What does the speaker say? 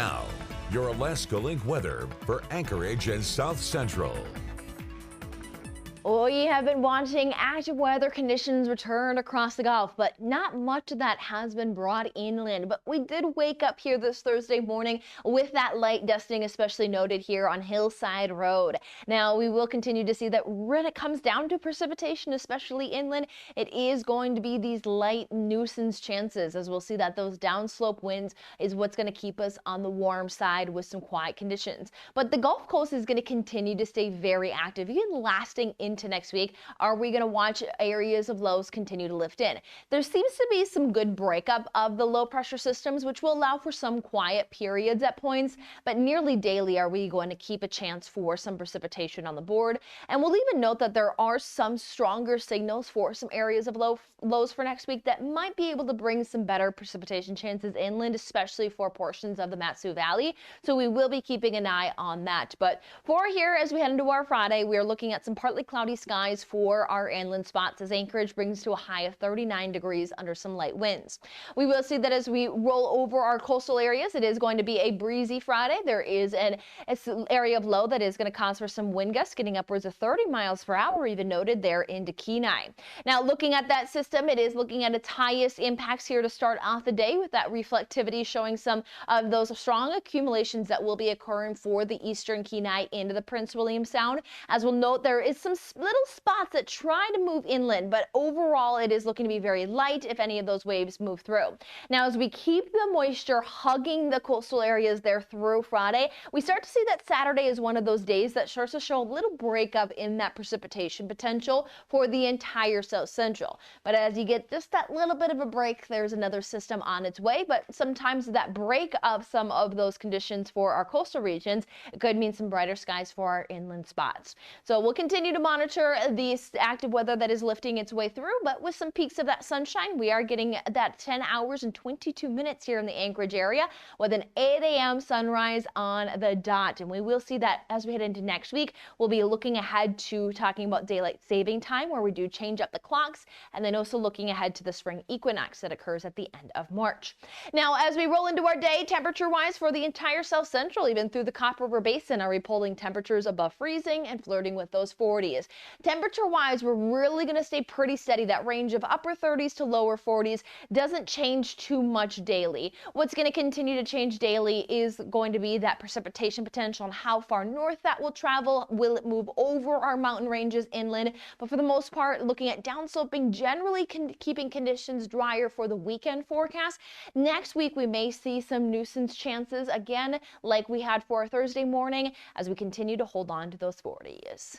Now, your Alaska Link weather for Anchorage and South Central. We have been watching active weather conditions return across the Gulf, but not much of that has been brought inland. But we did wake up here this Thursday morning with that light dusting, especially noted here on Hillside Road. Now, we will continue to see that when it comes down to precipitation, especially inland, it is going to be these light nuisance chances, as we'll see that those downslope winds is what's going to keep us on the warm side with some quiet conditions. But the Gulf Coast is going to continue to stay very active, even lasting into next week. Are we going to watch areas of lows continue to lift in? There seems to be some good breakup of the low pressure systems, which will allow for some quiet periods at points, but nearly daily are we going to keep a chance for some precipitation on the board. And we'll even note that there are some stronger signals for some areas of lows for next week that might be able to bring some better precipitation chances inland, especially for portions of the Matsu Valley. So we will be keeping an eye on that. But for here, as we head into our Friday, we are looking at some partly cloudy skies for our inland spots as Anchorage brings to a high of 39 degrees under some light winds. We will see that as we roll over our coastal areas, it is going to be a breezy Friday. There is an area of low that is going to cause for some wind gusts getting upwards of 30 miles per hour, even noted there into Kenai. Now, looking at that system, it is looking at its highest impacts here to start off the day with that reflectivity showing some of those strong accumulations that will be occurring for the eastern Kenai into the Prince William Sound. As we'll note, there is some little spots that try to move inland, but overall it is looking to be very light if any of those waves move through. Now, as we keep the moisture hugging the coastal areas there through Friday, we start to see that Saturday is one of those days that starts to show a little breakup in that precipitation potential for the entire South Central. But as you get just that little bit of a break, there's another system on its way, but sometimes that break of some of those conditions for our coastal regions, it could mean some brighter skies for our inland spots. So we'll continue to monitor the active weather that is lifting its way through, but with some peaks of that sunshine, we are getting that 10 hours and 22 minutes here in the Anchorage area with an 8 a.m. sunrise on the dot. And we will see that as we head into next week. We'll be looking ahead to talking about daylight saving time, where we do change up the clocks, and then also looking ahead to the spring equinox that occurs at the end of March. Now, as we roll into our day, temperature-wise for the entire South Central, even through the Copper River Basin, are we pulling temperatures above freezing and flirting with those 40s. Temperature-wise, we're really going to stay pretty steady. That range of upper 30s to lower 40s doesn't change too much daily. What's going to continue to change daily is going to be that precipitation potential and how far north that will travel. Will it move over our mountain ranges inland? But for the most part, looking at downsloping, generally keeping conditions drier for the weekend forecast. Next week, we may see some nuisance chances again, like we had for our Thursday morning, as we continue to hold on to those 40s.